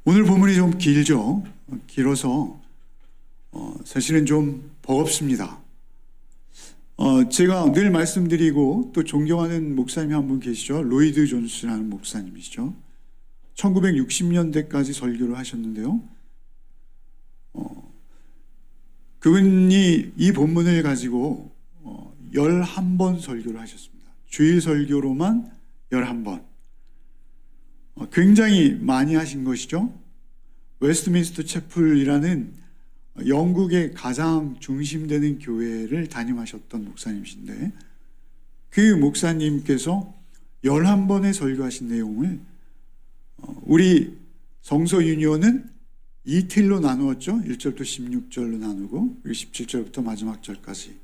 오늘 본문이 좀 길죠. 길어서 사실은 좀 버겁습니다. 제가 늘 말씀드리고 또 존경하는 목사님이 한 분 계시죠. 로이드 존스라는 목사님이시죠. 1960년대까지 설교를 하셨는데요. 그분이 이 본문을 가지고 11번 설교를 하셨습니다. 주일 설교로만 11번. 굉장히 많이 하신 것이죠. 웨스트민스터 채플이라는 영국의 가장 중심되는 교회를 담임하셨던 목사님이신데, 그 목사님께서 11번의 설교하신 내용을 우리 성서 유니온은 이틀로 나누었죠. 1절부터 16절로 나누고 그리고 17절부터 마지막 절까지.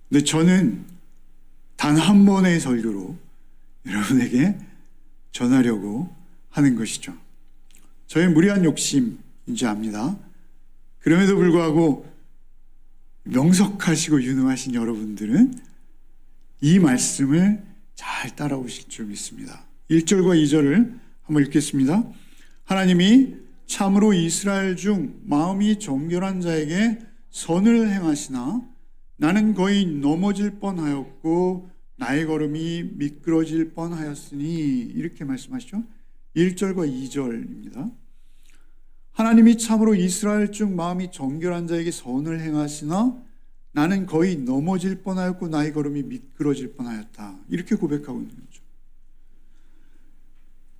근데 저는 단 한 번의 설교로 여러분에게 전하려고 하는 것이죠. 저의 무리한 욕심인지 압니다. 그럼에도 불구하고 명석하시고 유능하신 여러분들은 이 말씀을 잘 따라오실 줄 믿습니다. 1절과 2절을 한번 읽겠습니다. 하나님이 참으로 이스라엘 중 마음이 정결한 자에게 선을 행하시나 나는 거의 넘어질 뻔하였고 나의 걸음이 미끄러질 뻔하였으니, 이렇게 말씀하시죠. 1절과 2절입니다. 하나님이 참으로 이스라엘 중 마음이 정결한 자에게 선을 행하시나 나는 거의 넘어질 뻔하였고 나의 걸음이 미끄러질 뻔하였다. 이렇게 고백하고 있는 거죠.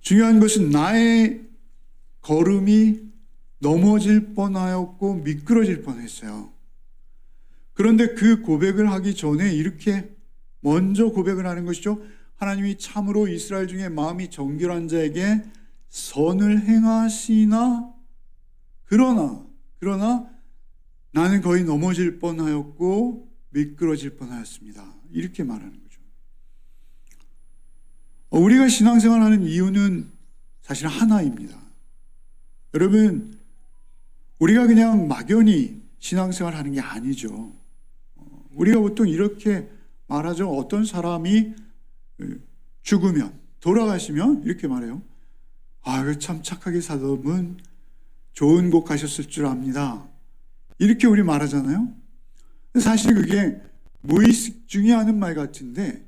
중요한 것은 나의 걸음이 넘어질 뻔하였고 미끄러질 뻔했어요. 그런데 그 고백을 하기 전에 이렇게 먼저 고백을 하는 것이죠. 하나님이 참으로 이스라엘 중에 마음이 정결한 자에게 선을 행하시나 그러나 나는 거의 넘어질 뻔하였고 미끄러질 뻔하였습니다. 이렇게 말하는 거죠. 우리가 신앙생활하는 이유는 사실 하나입니다. 여러분, 우리가 그냥 막연히 신앙생활하는 게 아니죠. 우리가 보통 이렇게 말하죠. 어떤 사람이 죽으면, 돌아가시면 이렇게 말해요. 참 착하게 살던 좋은 곳 가셨을 줄 압니다. 이렇게 우리 말하잖아요. 사실 그게 무의식 중에 하는 말 같은데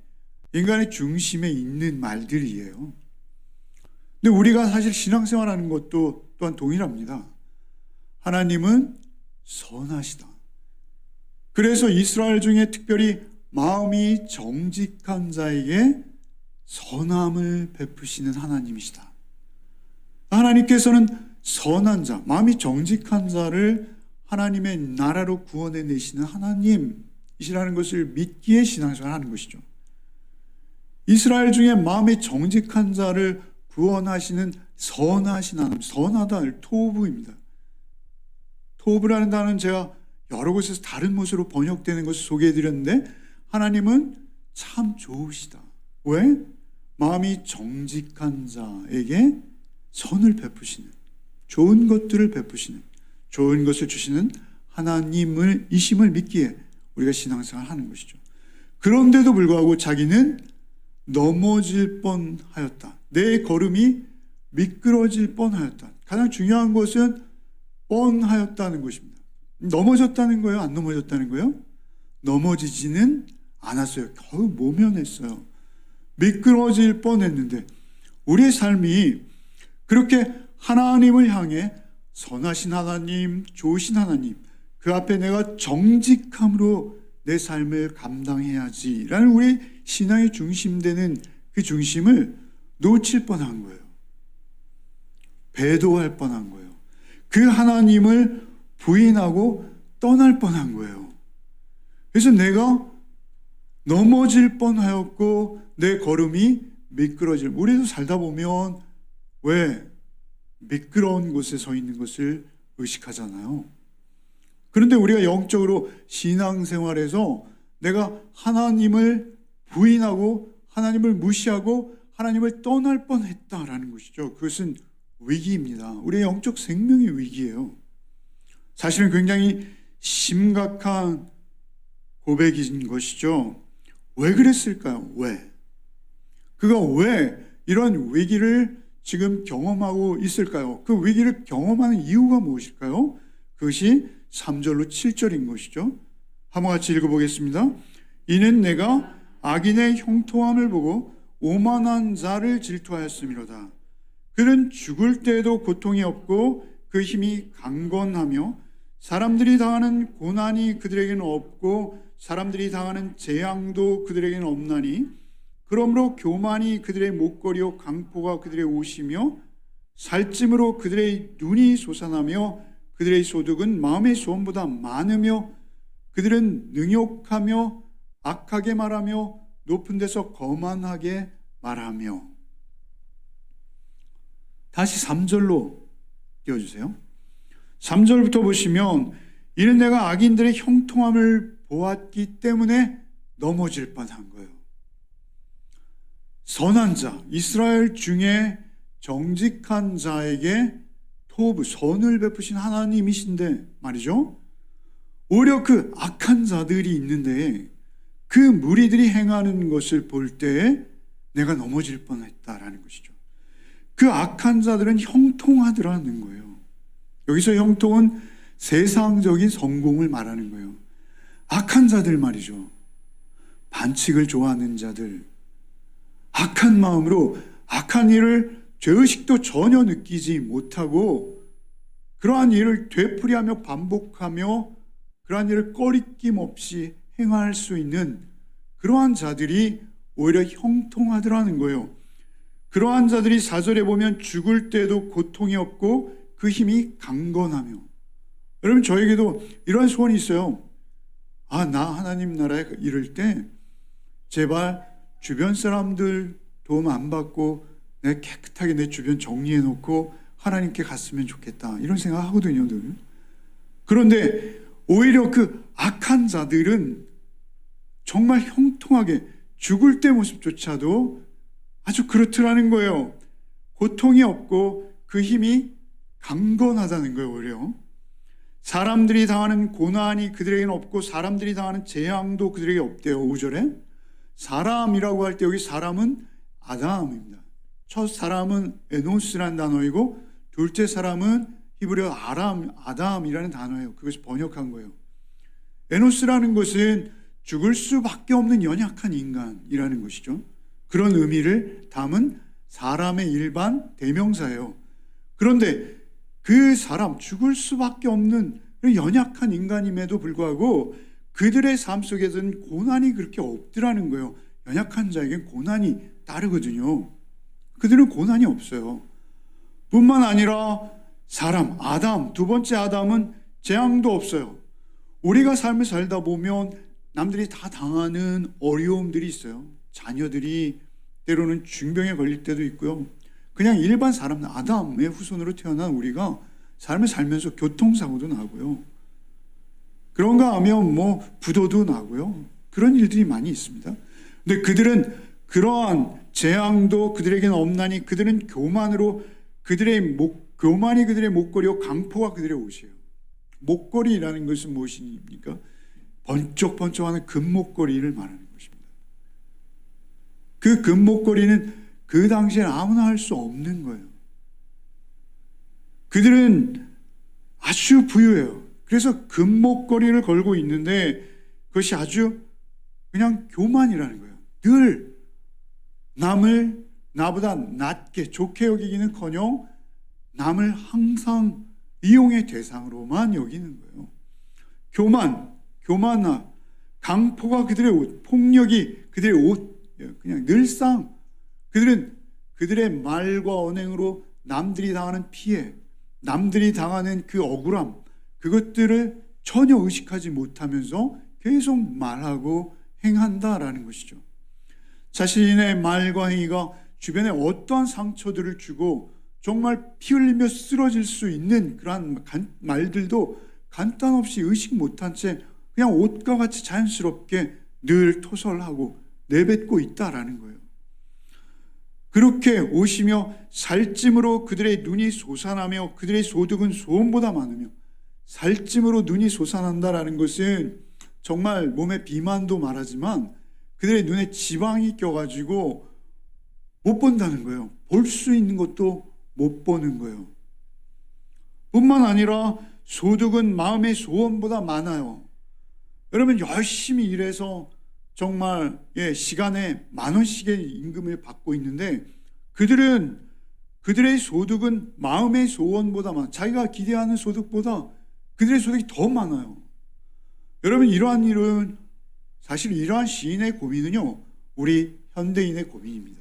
인간의 중심에 있는 말들이에요. 근데 우리가 사실 신앙생활하는 것도 또한 동일합니다. 하나님은 선하시다. 그래서 이스라엘 중에 특별히 마음이 정직한 자에게 선함을 베푸시는 하나님이시다. 하나님께서는 선한 자, 마음이 정직한 자를 하나님의 나라로 구원해 내시는 하나님이시라는 것을 믿기에 신앙생활을 하는 것이죠. 이스라엘 중에 마음이 정직한 자를 구원하시는 선하신 하나님, 선하다, 토브입니다. 토브라는 단어는 제가 여러 곳에서 다른 모습으로 번역되는 것을 소개해드렸는데, 하나님은 참 좋으시다. 왜? 마음이 정직한 자에게 선을 베푸시는, 좋은 것들을 베푸시는, 좋은 것을 주시는 하나님을 이심을 믿기에 우리가 신앙생활을 하는 것이죠. 그런데도 불구하고 자기는 넘어질 뻔하였다. 내 걸음이 미끄러질 뻔하였다. 가장 중요한 것은 뻔하였다는 것입니다. 넘어졌다는 거예요? 안 넘어졌다는 거예요? 넘어지지는 않았어요. 겨우 모면했어요. 미끄러질 뻔했는데, 우리의 삶이 그렇게 하나님을 향해 선하신 하나님, 좋으신 하나님, 그 앞에 내가 정직함으로 내 삶을 감당해야지라는 우리 신앙의 중심되는 그 중심을 놓칠 뻔한 거예요. 배도할 뻔한 거예요. 그 하나님을 부인하고 떠날 뻔한 거예요. 그래서 내가 넘어질 뻔하였고 내 걸음이 미끄러질, 우리도 살다 보면 왜 미끄러운 곳에 서 있는 것을 의식하잖아요. 그런데 우리가 영적으로 신앙생활에서 내가 하나님을 부인하고 하나님을 무시하고 하나님을 떠날 뻔했다라는 것이죠. 그것은 위기입니다. 우리의 영적 생명의 위기예요. 사실은 굉장히 심각한 고백인 것이죠. 왜 그랬을까요? 왜? 그가 왜 이런 위기를 지금 경험하고 있을까요? 그 위기를 경험하는 이유가 무엇일까요? 그것이 3절로 7절인 것이죠. 한번 같이 읽어보겠습니다. 이는 내가 악인의 형통함을 보고 오만한 자를 질투하였음이로다. 그는 죽을 때에도 고통이 없고 그 힘이 강건하며 사람들이 당하는 고난이 그들에게는 없고 사람들이 당하는 재앙도 그들에게는 없나니 그러므로 교만이 그들의 목걸이요 강포가 그들의 옷이며 살찜으로 그들의 눈이 솟아나며 그들의 소득은 마음의 소원보다 많으며 그들은 능욕하며 악하게 말하며 높은 데서 거만하게 말하며. 다시 3절로 띄워주세요. 3절부터 보시면 이는 내가 악인들의 형통함을 보았기 때문에 넘어질 뻔한 거예요. 선한 자, 이스라엘 중에 정직한 자에게 토브, 선을 베푸신 하나님이신데 말이죠. 오히려 그 악한 자들이 있는데 그 무리들이 행하는 것을 볼 때 내가 넘어질 뻔했다라는 것이죠. 그 악한 자들은 형통하더라는 거예요. 여기서 형통은 세상적인 성공을 말하는 거예요. 악한 자들 말이죠. 반칙을 좋아하는 자들, 악한 마음으로 악한 일을 죄의식도 전혀 느끼지 못하고 그러한 일을 되풀이하며 반복하며 그러한 일을 꺼리낌 없이 행할 수 있는 그러한 자들이 오히려 형통하더라는 거예요. 그러한 자들이 4절에 보면 죽을 때도 고통이 없고 그 힘이 강건하며. 여러분, 저에게도 이런 소원이 있어요. 나 하나님 나라에 이를 때 제발 주변 사람들 도움 안 받고 내가 깨끗하게 내 주변 정리해 놓고 하나님께 갔으면 좋겠다, 이런 생각 하거든요, 늘. 그런데 오히려 그 악한 자들은 정말 형통하게 죽을 때 모습조차도 아주 그렇더라는 거예요. 고통이 없고 그 힘이 강건하다는 거예요. 오히려 사람들이 당하는 고난이 그들에게는 없고 사람들이 당하는 재앙도 그들에게 없대요. 5절에 사람이라고 할 때 여기 사람은 아담입니다. 첫 사람은 에노스라는 단어이고 둘째 사람은 히브리어 아담이라는 단어예요. 그것이 번역한 거예요. 에노스라는 것은 죽을 수밖에 없는 연약한 인간이라는 것이죠. 그런 의미를 담은 사람의 일반 대명사예요. 그런데 그 사람, 죽을 수밖에 없는 연약한 인간임에도 불구하고 그들의 삶 속에서는 고난이 그렇게 없더라는 거예요. 연약한 자에겐 고난이 따르거든요. 그들은 고난이 없어요. 뿐만 아니라 사람, 아담, 두 번째 아담은 재앙도 없어요. 우리가 삶을 살다 보면 남들이 다 당하는 어려움들이 있어요. 자녀들이 때로는 중병에 걸릴 때도 있고요. 그냥 일반 사람, 아담의 후손으로 태어난 우리가 삶을 살면서 교통사고도 나고요. 그런가 하면 부도도 나고요. 그런 일들이 많이 있습니다. 근데 그들은 그러한 재앙도 그들에게는 없나니 그들은 교만이 그들의 목걸이요 강포가 그들의 옷이에요. 목걸이라는 것은 무엇입니까? 번쩍번쩍하는 금목걸이를 말하는 것입니다. 그 금목걸이는 그 당시엔 아무나 할 수 없는 거예요. 그들은 아주 부유해요. 그래서 금목걸이를 걸고 있는데 그것이 아주 그냥 교만이라는 거예요. 늘 남을 나보다 낮게 좋게 여기기는커녕 남을 항상 이용의 대상으로만 여기는 거예요. 교만나 강포가 그들의 옷, 폭력이 그들의 옷, 그냥 늘상 그들은 그들의 말과 언행으로 남들이 당하는 피해, 남들이 당하는 그 억울함, 그것들을 전혀 의식하지 못하면서 계속 말하고 행한다라는 것이죠. 자신의 말과 행위가 주변에 어떠한 상처들을 주고 정말 피 흘리며 쓰러질 수 있는 그러한 말들도 간단 없이 의식 못한 채 그냥 옷과 같이 자연스럽게 늘 토설하고 내뱉고 있다라는 거예요. 그렇게 오시며 살찜으로 그들의 눈이 솟아나며 그들의 소득은 소음보다 많으며, 살찜으로 눈이 솟아난다라는 것은 정말 몸에 비만도 말하지만 그들의 눈에 지방이 껴가지고 못 본다는 거예요. 볼 수 있는 것도 못 보는 거예요. 뿐만 아니라 소득은 마음의 소원보다 많아요. 여러분 열심히 일해서 정말 시간에 10,000원씩의 임금을 받고 있는데 그들의 소득은 마음의 소원보다 자기가 기대하는 소득보다 그들의 소득이 더 많아요. 여러분 이러한 일은 사실 이러한 시인의 고민은요 우리 현대인의 고민입니다.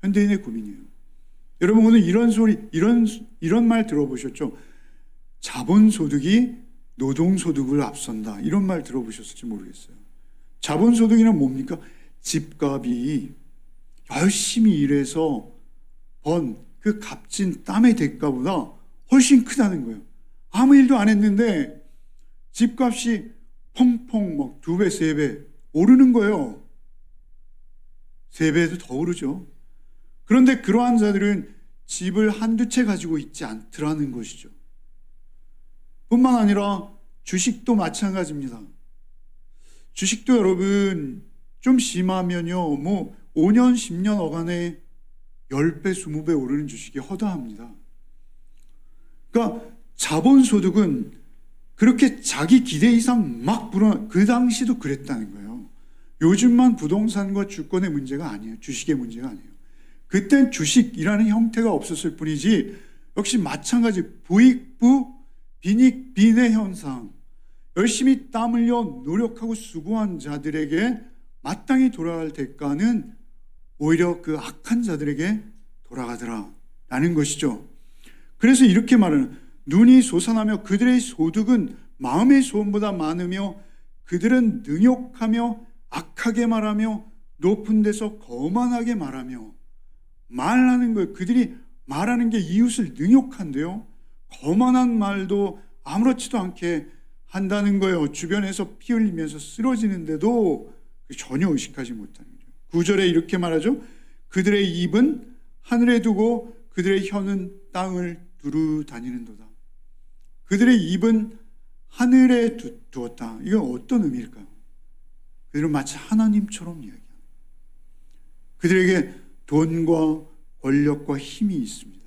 현대인의 고민이에요. 여러분 오늘 이런 말 들어보셨죠? 자본소득이 노동소득을 앞선다. 이런 말 들어보셨을지 모르겠어요. 자본소득이란 뭡니까? 집값이 열심히 일해서 번 그 값진 땀의 대가보다 훨씬 크다는 거예요. 아무 일도 안 했는데 집값이 펑펑 막 2배, 3배 오르는 거예요. 3배도 더 오르죠. 그런데 그러한 자들은 집을 한두 채 가지고 있지 않더라는 것이죠. 뿐만 아니라 주식도 마찬가지입니다. 주식도 여러분 좀 심하면요 5년, 10년 어간에 10배, 20배 오르는 주식이 허다합니다. 그러니까 자본소득은 그렇게 자기 기대 이상 막 그 당시도 그랬다는 거예요. 요즘만 부동산과 주권의 문제가 아니에요. 주식의 문제가 아니에요. 그땐 주식이라는 형태가 없었을 뿐이지 역시 마찬가지 부익부 빈익 빈의 현상, 열심히 땀 흘려 노력하고 수고한 자들에게 마땅히 돌아갈 대가는 오히려 그 악한 자들에게 돌아가더라라는 것이죠. 그래서 이렇게 말하는 눈이 솟아나며 그들의 소득은 마음의 소원보다 많으며 그들은 능욕하며 악하게 말하며 높은 데서 거만하게 말하며 말하는 거예요. 그들이 말하는 게 이웃을 능욕한데요. 거만한 말도 아무렇지도 않게 한다는 거예요. 주변에서 피 흘리면서 쓰러지는데도 전혀 의식하지 못하는 거죠. 9절에 이렇게 말하죠. 그들의 입은 하늘에 두고 그들의 혀는 땅을 두루 다니는도다. 그들의 입은 하늘에 두었다. 이건 어떤 의미일까요? 그들은 마치 하나님처럼 이야기합니다. 그들에게 돈과 권력과 힘이 있습니다.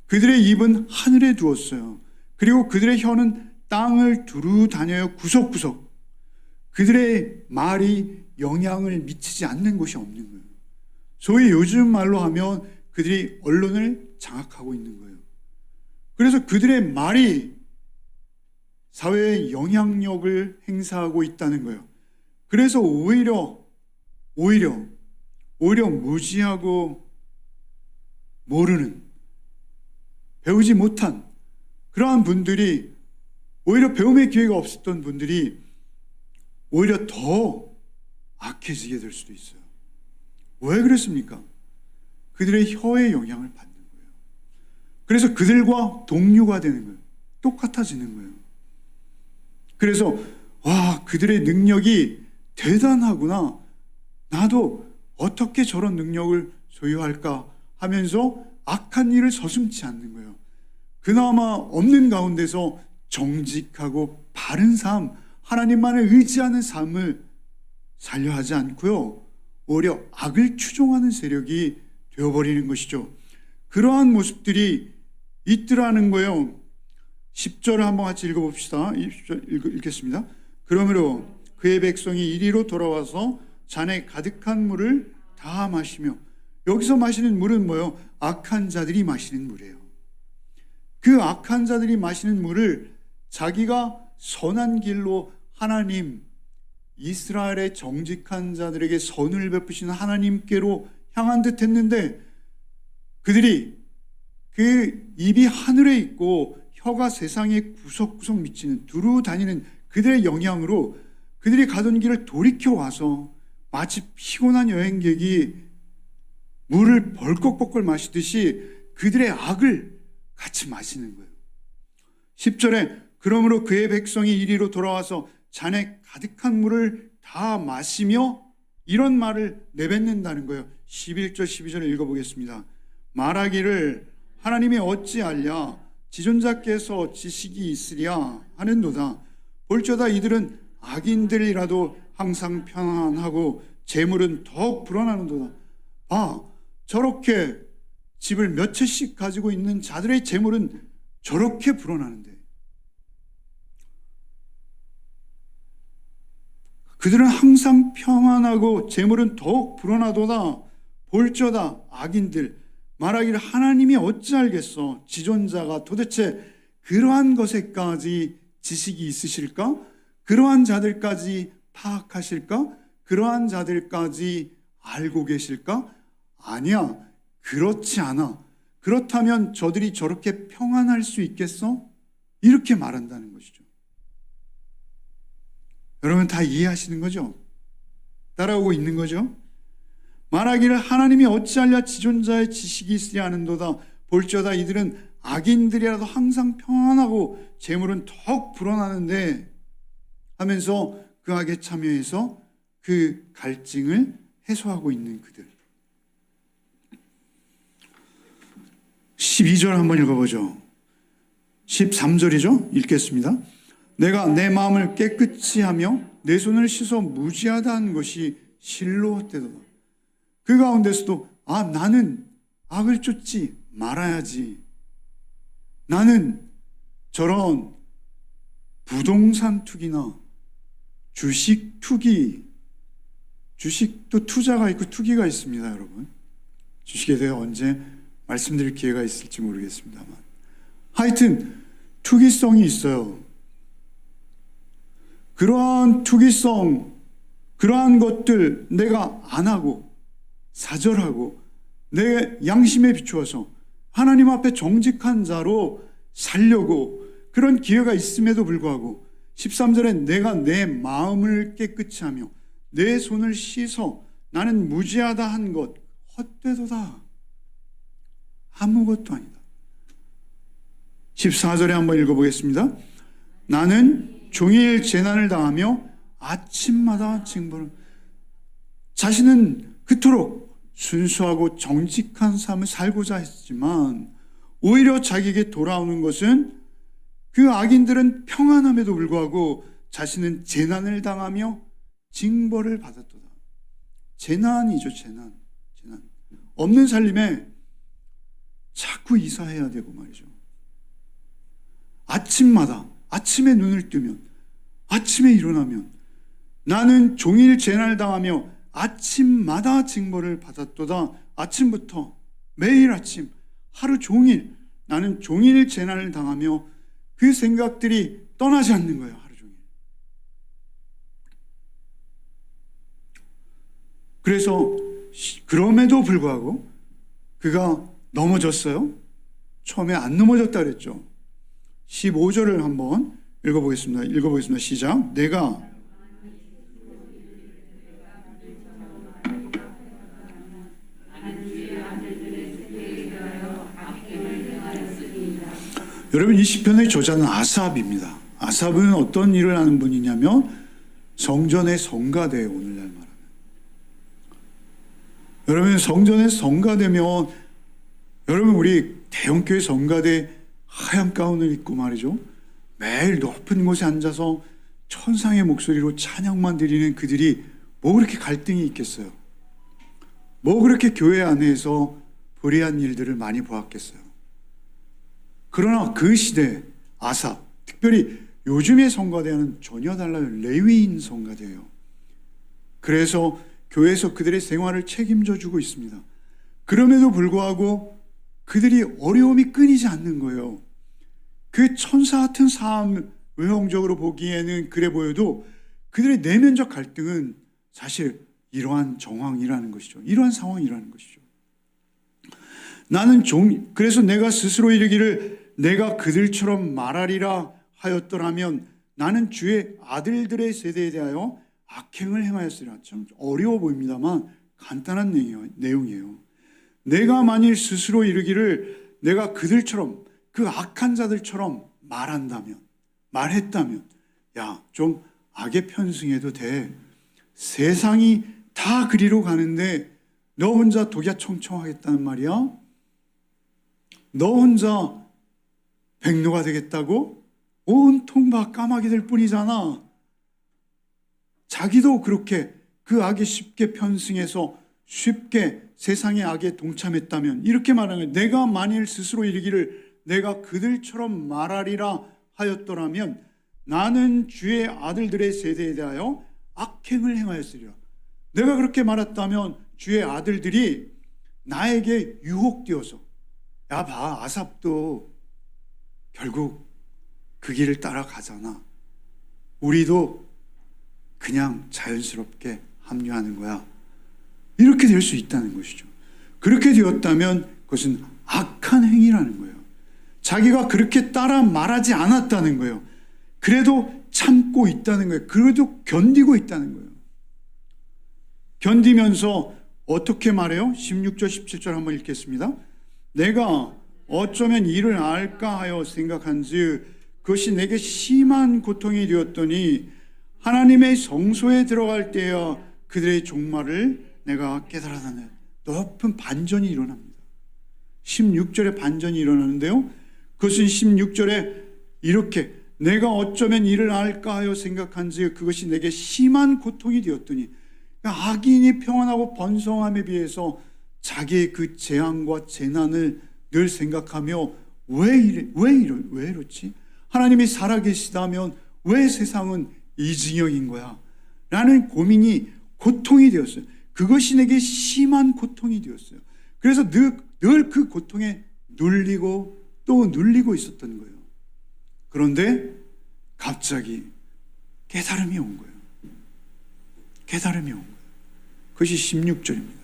그들의 입은 하늘에 두었어요. 그리고 그들의 혀는 땅을 두루 다녀요. 구석구석. 그들의 말이 영향을 미치지 않는 곳이 없는 거예요. 소위 요즘 말로 하면 그들이 언론을 장악하고 있는 거예요. 그래서 그들의 말이 사회에 영향력을 행사하고 있다는 거예요. 그래서 오히려 무지하고 모르는, 배우지 못한 그러한 분들이, 오히려 배움의 기회가 없었던 분들이 오히려 더 악해지게 될 수도 있어요. 왜 그랬습니까? 그들의 혀의 영향을 받는 거예요. 그래서 그들과 동료가 되는 거예요. 똑같아지는 거예요. 그래서 그들의 능력이 대단하구나. 나도 어떻게 저런 능력을 소유할까 하면서 악한 일을 서슴지 않는 거예요. 그나마 없는 가운데서 정직하고 바른 삶, 하나님만을 의지하는 삶을 살려 하지 않고요. 오히려 악을 추종하는 세력이 되어버리는 것이죠. 그러한 모습들이 있더라는 거예요. 10절을 한번 같이 읽어봅시다. 10절 읽겠습니다. 그러므로 그의 백성이 이리로 돌아와서 잔에 가득한 물을 다 마시며, 여기서 마시는 물은 뭐예요? 악한 자들이 마시는 물이에요. 그 악한 자들이 마시는 물을 자기가 선한 길로 하나님, 이스라엘의 정직한 자들에게 선을 베푸시는 하나님께로 향한 듯 했는데, 그들이 그 입이 하늘에 있고 혀가 세상에 구석구석 미치는, 두루 다니는 그들의 영향으로 그들이 가던 길을 돌이켜 와서 마치 피곤한 여행객이 물을 벌컥벌컥 마시듯이 그들의 악을 같이 마시는 거예요. 10절에 그러므로 그의 백성이 이리로 돌아와서 잔에 가득한 물을 다 마시며, 이런 말을 내뱉는다는 거예요. 11절 12절을 읽어보겠습니다. 말하기를 하나님이 어찌 알랴, 지존자께서 지식이 있으랴 하는도다. 볼저다 이들은 악인들이라도 항상 평안하고 재물은 더욱 불어나는도다. 저렇게 집을 몇 채씩 가지고 있는 자들의 재물은 저렇게 불어나는데 그들은 항상 평안하고 재물은 더욱 불어나도다. 볼저다 악인들 말하기를 하나님이 어찌 알겠어. 지존자가 도대체 그러한 것에까지 지식이 있으실까? 그러한 자들까지 파악하실까? 그러한 자들까지 알고 계실까? 아니야, 그렇지 않아. 그렇다면 저들이 저렇게 평안할 수 있겠어? 이렇게 말한다는 것이죠. 여러분 다 이해하시는 거죠? 따라오고 있는 거죠? 말하기를 하나님이 어찌하랴 지존자의 지식이 있으리 하는도다. 볼지어다 이들은 악인들이라도 항상 평안하고 재물은 더욱 불어나는데 하면서 그 악에 참여해서 그 갈증을 해소하고 있는 그들. 12절 한번 읽어보죠. 13절이죠. 읽겠습니다. 내가 내 마음을 깨끗이 하며 내 손을 씻어 무지하다 한 것이 실로 헛되도다. 그 가운데서도 나는 악을 쫓지 말아야지. 나는 저런 부동산 투기나 주식 투기, 주식도 투자가 있고 투기가 있습니다, 여러분. 주식에 대해 언제 말씀드릴 기회가 있을지 모르겠습니다만 하여튼 투기성이 있어요. 그러한 투기성, 그러한 것들 내가 안 하고 사절하고 내 양심에 비추어서 하나님 앞에 정직한 자로 살려고 그런 기회가 있음에도 불구하고 13절에 내가 내 마음을 깨끗이 하며 내 손을 씻어 나는 무지하다 한 것 헛되도다. 아무것도 아니다. 14절에 한번 읽어보겠습니다. 나는 종일 재난을 당하며 아침마다 징벌을. 자신은 그토록 순수하고 정직한 삶을 살고자 했지만 오히려 자기에게 돌아오는 것은 그 악인들은 평안함에도 불구하고 자신은 재난을 당하며 징벌을 받았도다. 재난이죠, 재난. 없는 살림에 자꾸 이사해야 되고 말이죠. 아침에 눈을 뜨면, 아침에 일어나면 나는 종일 재난을 당하며 아침마다 징벌을 받았도다. 아침부터 매일 아침 하루 종일 나는 종일 재난을 당하며 그 생각들이 떠나지 않는 거예요. 하루 종일. 그래서 그럼에도 불구하고 그가 넘어졌어요. 처음에 안 넘어졌다 그랬죠. 15절을 한번 읽어보겠습니다. 시작. 내가 여러분 이 시편의 저자는 아삽입니다. 아삽은 어떤 일을 하는 분이냐면 성전의 성가대예요. 오늘날 말하면. 여러분 성전의 성가대면 여러분 우리 대형교회 성가대 하얀 가운을 입고 말이죠. 매일 높은 곳에 앉아서 천상의 목소리로 찬양만 드리는 그들이 뭐 그렇게 갈등이 있겠어요? 뭐 그렇게 교회 안에서 불의한 일들을 많이 보았겠어요? 그러나 그 시대 아삽, 특별히 요즘의 성가대와는 전혀 달라요. 레위인 성가대예요. 그래서 교회에서 그들의 생활을 책임져 주고 있습니다. 그럼에도 불구하고 그들이 어려움이 끊이지 않는 거예요. 그 천사 같은 삶 외형적으로 보기에는 그래 보여도 그들의 내면적 갈등은 사실 이러한 정황이라는 것이죠. 이러한 상황이라는 것이죠. 그래서 내가 스스로 이르기를 내가 그들처럼 말하리라 하였더라면 나는 주의 아들들의 세대에 대하여 악행을 행하였으리라. 참 어려워 보입니다만 간단한 내용이에요. 내가 만일 스스로 이르기를 내가 그들처럼 그 악한 자들처럼 말했다면 야, 좀 악에 편승해도 돼. 세상이 다 그리로 가는데 너 혼자 독야청청하겠다는 말이야? 너 혼자 백로가 되겠다고? 온통 막 까마귀 될 뿐이잖아. 자기도 그렇게 그 악에 쉽게 편승해서 쉽게 세상의 악에 동참했다면, 이렇게 말하는 거예요. 내가 만일 스스로 이르기를 내가 그들처럼 말하리라 하였더라면 나는 주의 아들들의 세대에 대하여 악행을 행하였으리라. 내가 그렇게 말했다면 주의 아들들이 나에게 유혹되어서, 야 봐, 아삽도 결국 그 길을 따라가잖아, 우리도 그냥 자연스럽게 합류하는 거야, 이렇게 될 수 있다는 것이죠. 그렇게 되었다면 그것은 악한 행위라는 거예요. 자기가 그렇게 따라 말하지 않았다는 거예요. 그래도 참고 있다는 거예요. 그래도 견디고 있다는 거예요. 견디면서 어떻게 말해요? 16절 17절 한번 읽겠습니다. 내가 어쩌면 이를 알까 하여 생각한즉 그것이 내게 심한 고통이 되었더니 하나님의 성소에 들어갈 때야 그들의 종말을 내가 깨달았다는 높은 반전이 일어납니다. 16절에 반전이 일어나는데요, 그것은 16절에 이렇게 내가 어쩌면 이를 알까 하여 생각한즉 그것이 내게 심한 고통이 되었더니, 그러니까 악인이 평안하고 번성함에 비해서 자기의 그 재앙과 재난을 늘 생각하며 왜 이렇지? 하나님이 살아계시다면 왜 세상은 이징역인 거야? 라는 고민이 고통이 되었어요. 그것이 내게 심한 고통이 되었어요. 그래서 늘 그 고통에 눌리고 또 눌리고 있었던 거예요. 그런데 갑자기 깨달음이 온 거예요. 깨달음이 온 거예요. 그것이 16절입니다.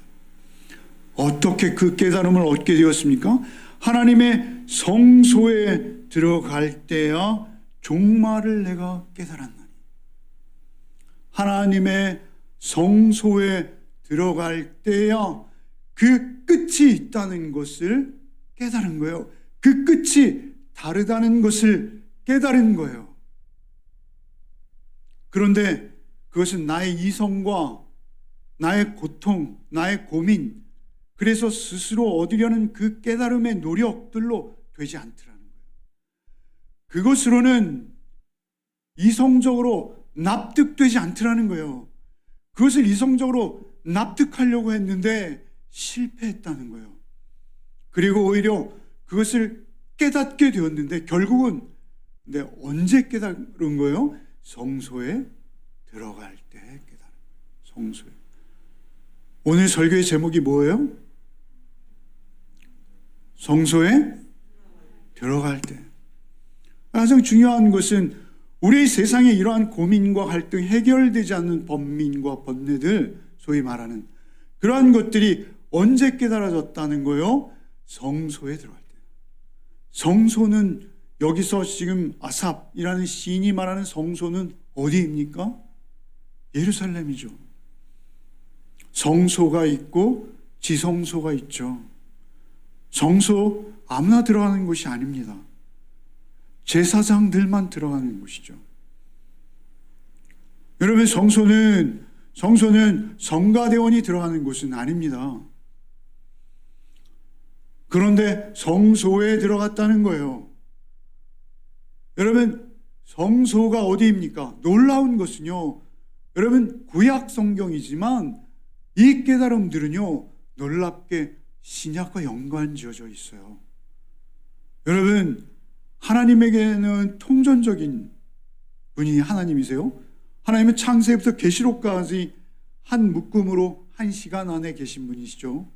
어떻게 그 깨달음을 얻게 되었습니까? 하나님의 성소에 들어갈 때야 종말을 내가 깨달았나니. 하나님의 성소에 들어갈 때야 그 끝이 있다는 것을 깨달은 거예요. 그 끝이 다르다는 것을 깨달은 거예요. 그런데 그것은 나의 이성과 나의 고통, 나의 고민, 그래서 스스로 얻으려는 그 깨달음의 노력들로 되지 않더라는 거예요. 그것으로는 이성적으로 납득되지 않더라는 거예요. 그것을 이성적으로 납득하려고 했는데 실패했다는 거예요. 그리고 오히려 그것을 깨닫게 되었는데 결국은 근데 언제 깨달은 거예요? 성소에 들어갈 때 깨달은 거예요. 성소에. 오늘 설교의 제목이 뭐예요? 성소에 들어갈 때. 가장 중요한 것은 우리 세상에 이러한 고민과 갈등, 해결되지 않는 번민과 번뇌들, 소위 말하는 그러한 것들이 언제 깨달아졌다는 거예요? 성소에 들어갈 때. 성소는 여기서 지금 아삽이라는 시인이 말하는 성소는 어디입니까? 예루살렘이죠. 성소가 있고 지성소가 있죠. 성소 아무나 들어가는 곳이 아닙니다. 제사장들만 들어가는 곳이죠. 여러분, 성소는 성가대원이 들어가는 곳은 아닙니다. 그런데 성소에 들어갔다는 거예요. 여러분, 성소가 어디입니까? 놀라운 것은요, 여러분, 구약 성경이지만 이 깨달음들은요, 놀랍게 신약과 연관지어져 있어요. 여러분, 하나님에게는 통전적인 분이 하나님이세요. 하나님은 창세부터 계시록까지 한 묶음으로 한 시간 안에 계신 분이시죠.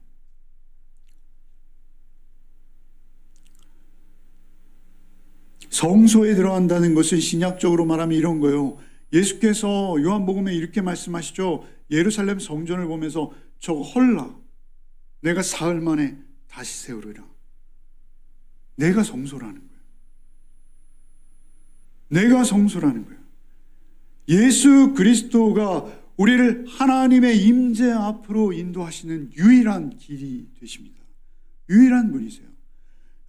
성소에 들어간다는 것은 신약적으로 말하면 이런 거예요. 예수께서 요한복음에 이렇게 말씀하시죠. 예루살렘 성전을 보면서 저거 헐라, 내가 사흘 만에 다시 세우리라. 내가 성소라는 거예요. 내가 성소라는 거예요. 예수 그리스도가 우리를 하나님의 임재 앞으로 인도하시는 유일한 길이 되십니다. 유일한 분이세요.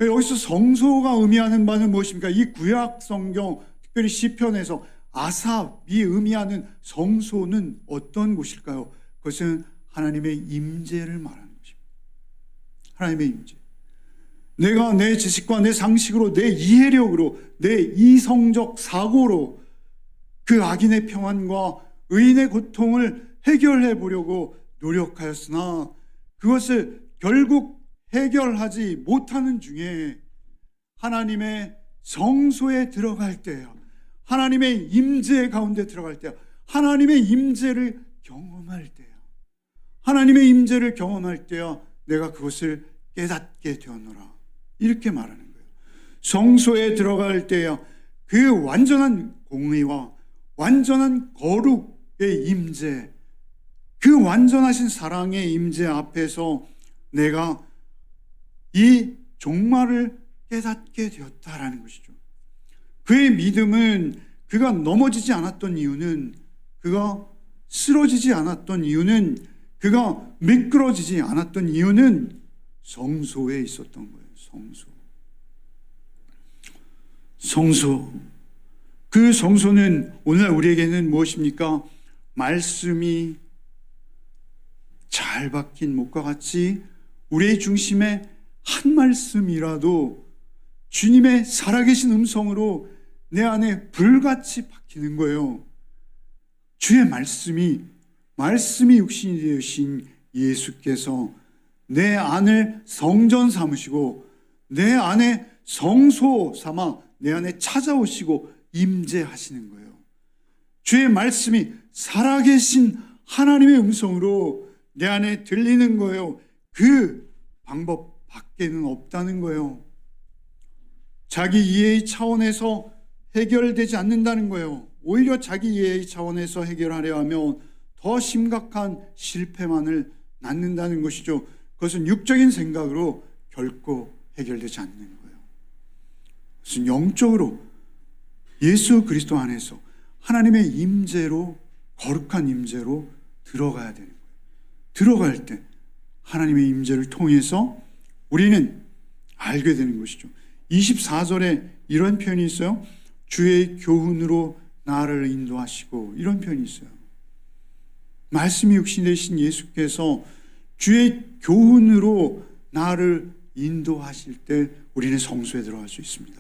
여기서 성소가 의미하는 바는 무엇입니까? 이 구약 성경, 특별히 시편에서 아삽이 의미하는 성소는 어떤 곳일까요? 그것은 하나님의 임재를 말하는 것입니다. 하나님의 임재. 내가 내 지식과 내 상식으로, 내 이해력으로, 내 이성적 사고로 그 악인의 평안과 의인의 고통을 해결해 보려고 노력하였으나 그것을 결국 해결하지 못하는 중에 하나님의 성소에 들어갈 때요, 하나님의 임재 가운데 들어갈 때요, 하나님의 임재를 경험할 때요, 하나님의 임재를 경험할 때요, 내가 그것을 깨닫게 되었노라. 이렇게 말하는 거예요. 성소에 들어갈 때요, 그 완전한 공의와 완전한 거룩의 임재, 그 완전하신 사랑의 임재 앞에서 내가 이 종말을 깨닫게 되었다라는 것이죠. 그의 믿음은, 그가 넘어지지 않았던 이유는, 그가 쓰러지지 않았던 이유는, 그가 미끄러지지 않았던 이유는 성소에 있었던 거예요. 성소. 그 성소는 오늘 우리에게는 무엇입니까? 말씀이 잘 박힌 못과 같이 우리의 중심에 한 말씀이라도 주님의 살아계신 음성으로 내 안에 불같이 박히는 거예요. 주의 말씀이 육신이 되신 예수께서 내 안을 성전 삼으시고 내 안에 성소 삼아 내 안에 찾아오시고 임재하시는 거예요. 주의 말씀이 살아계신 하나님의 음성으로 내 안에 들리는 거예요. 그 방법 밖에는 없다는 거예요. 자기 이해의 차원에서 해결되지 않는다는 거예요. 오히려 자기 이해의 차원에서 해결하려 하면 더 심각한 실패만을 낳는다는 것이죠. 그것은 육적인 생각으로 결코 해결되지 않는 거예요. 그것은 영적으로 예수 그리스도 안에서 하나님의 임재로, 거룩한 임재로 들어가야 되는 거예요. 들어갈 때 하나님의 임재를 통해서 우리는 알게 되는 것이죠. 24절에 이런 표현이 있어요. 주의 교훈으로 나를 인도하시고, 이런 표현이 있어요. 말씀이 육신 되신 예수께서 주의 교훈으로 나를 인도하실 때 우리는 성소에 들어갈 수 있습니다.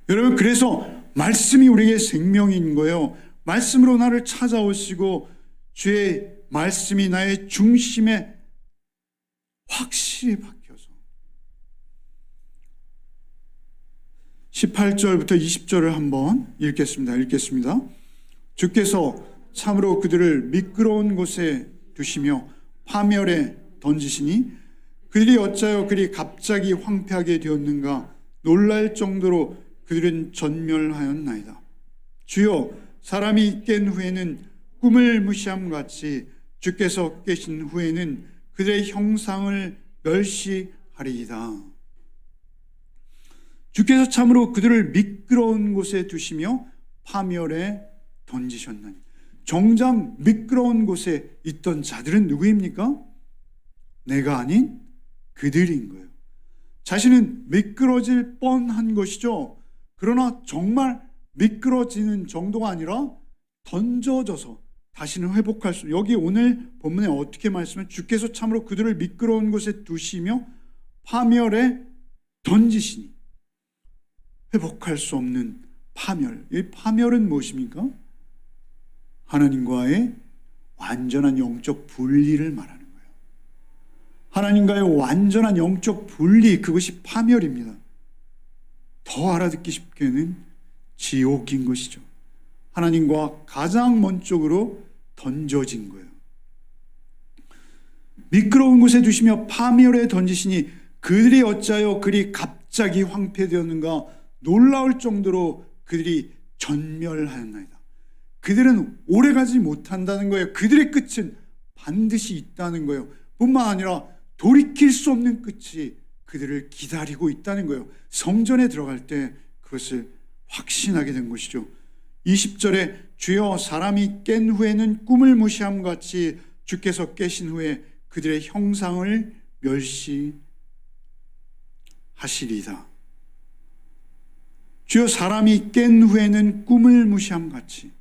여러분, 그래서 말씀이 우리에게 생명인 거예요. 말씀으로 나를 찾아오시고 주의 말씀이 나의 중심에 확실히 박혀서 18절부터 20절을 한번 읽겠습니다. 주께서 참으로 그들을 미끄러운 곳에 두시며 파멸에 던지시니 그들이 어찌하여 그리 갑자기 황폐하게 되었는가 놀랄 정도로 그들은 전멸하였나이다. 주여, 사람이 깬 후에는 꿈을 무시함같이 주께서 깨신 후에는 그들의 형상을 멸시하리이다. 주께서 참으로 그들을 미끄러운 곳에 두시며 파멸에 던지셨나니. 정작 미끄러운 곳에 있던 자들은 누구입니까? 내가 아닌 그들인 거예요. 자신은 미끄러질 뻔한 것이죠. 그러나 정말 미끄러지는 정도가 아니라 던져져서 다시는 회복할 수. 여기 오늘 본문에 어떻게 말씀해? 주께서 참으로 그들을 미끄러운 곳에 두시며 파멸에 던지시니. 회복할 수 없는 파멸. 이 파멸은 무엇입니까? 하나님과의 완전한 영적 분리를 말하는 거예요. 하나님과의 완전한 영적 분리, 그것이 파멸입니다. 더 알아듣기 쉽게는 지옥인 것이죠. 하나님과 가장 먼 쪽으로 던져진 거예요. 미끄러운 곳에 두시며 파멸에 던지시니 그들이 어찌하여 그리 갑자기 황폐되었는가 놀라울 정도로 그들이 전멸하였나이다. 그들은 오래가지 못한다는 거예요. 그들의 끝은 반드시 있다는 거예요. 뿐만 아니라 돌이킬 수 없는 끝이 그들을 기다리고 있다는 거예요. 성전에 들어갈 때 그것을 확신하게 된 것이죠. 20절에 주여, 사람이 깬 후에는 꿈을 무시함같이 주께서 깨신 후에 그들의 형상을 멸시하시리이다. 주여, 사람이 깬 후에는 꿈을 무시함같이.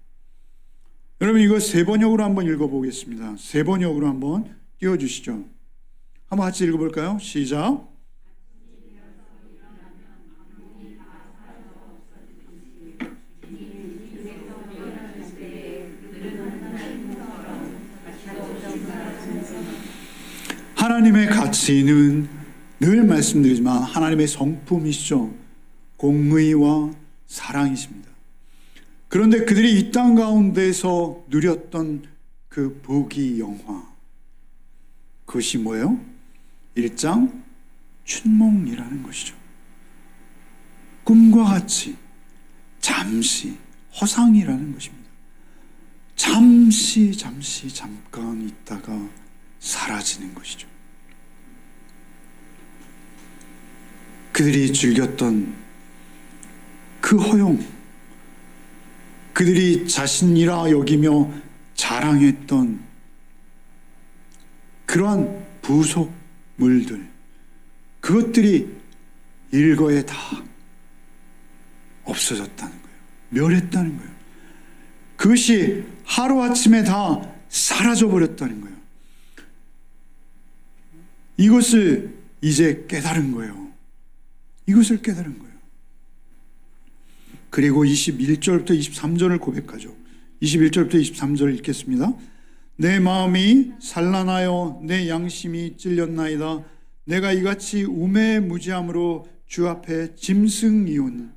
여러분, 이거 세 번역으로 한번 읽어보겠습니다. 세 번역으로 한번 띄워주시죠. 한번 같이 읽어볼까요? 시작. 하나님의 가치는 늘 말씀드리지만 하나님의 성품이시죠. 공의와 사랑이십니다. 그런데 그들이 이 땅 가운데서 누렸던 그 복이 영화, 그것이 뭐예요? 1장 춘몽이라는 것이죠. 꿈과 같이 잠시 허상이라는 것입니다. 잠깐 있다가 사라지는 것이죠. 그들이 즐겼던 그 허용, 그들이 자신이라 여기며 자랑했던 그러한 부속물들, 그것들이 일거에 다 없어졌다는 거예요. 멸했다는 거예요. 그것이 하루아침에 다 사라져버렸다는 거예요. 이것을 이제 깨달은 거예요. 이것을 깨달은 거예요. 그리고 21절부터 23절을 고백하죠. 21절부터 23절을 읽겠습니다. 내 마음이 산란하여 내 양심이 찔렸나이다. 내가 이같이 우매무지함으로 주 앞에 짐승이오니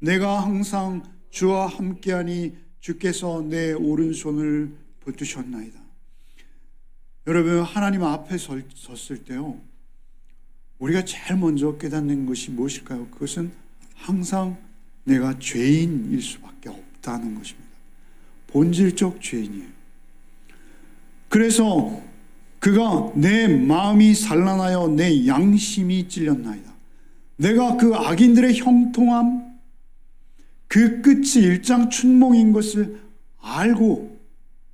내가 항상 주와 함께하니 주께서 내 오른손을 붙드셨나이다. 여러분, 하나님 앞에 섰을 때요, 우리가 제일 먼저 깨닫는 것이 무엇일까요? 그것은 항상 내가 죄인일 수밖에 없다는 것입니다. 본질적 죄인이에요. 그래서 그가 내 마음이 산란하여 내 양심이 찔렸나이다. 내가 그 악인들의 형통함, 그 끝이 일장춘몽인 것을 알고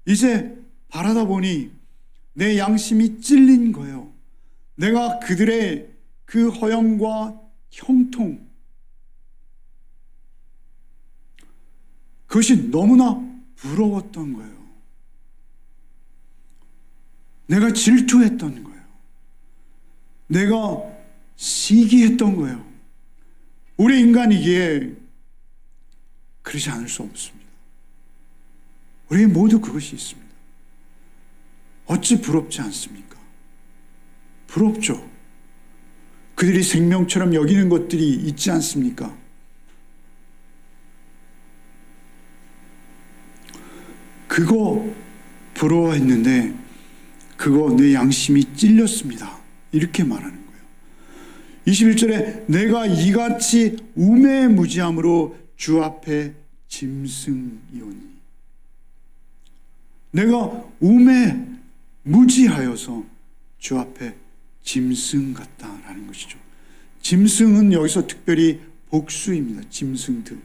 이제 바라다 보니 내 양심이 찔린 거예요. 내가 그들의 그 허영과 형통, 그것이 너무나 부러웠던 거예요. 내가 질투했던 거예요. 내가 시기했던 거예요. 우리 인간이기에 그러지 않을 수 없습니다. 우리 모두 그것이 있습니다. 어찌 부럽지 않습니까? 부럽죠. 그들이 생명처럼 여기는 것들이 있지 않습니까? 그거 부러워했는데 그거 내 양심이 찔렸습니다. 이렇게 말하는 거예요. 21절에 내가 이같이 우매무지함으로 주 앞에 짐승이오니, 내가 우매무지하여서 주 앞에 짐승 같다라는 것이죠. 짐승은 여기서 특별히 복수입니다. 짐승들.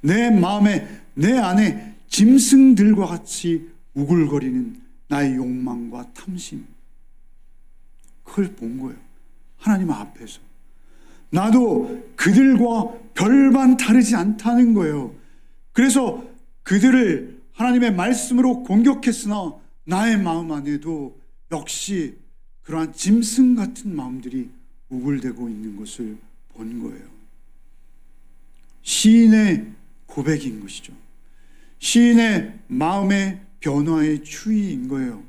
내 마음에, 내 안에 짐승들과 같이 우글거리는 나의 욕망과 탐심, 그걸 본 거예요. 하나님 앞에서 나도 그들과 별반 다르지 않다는 거예요. 그래서 그들을 하나님의 말씀으로 공격했으나 나의 마음 안에도 역시 그러한 짐승 같은 마음들이 우글대고 있는 것을 본 거예요. 시인의 고백인 것이죠. 시인의 마음의 변화의 추이인 거예요.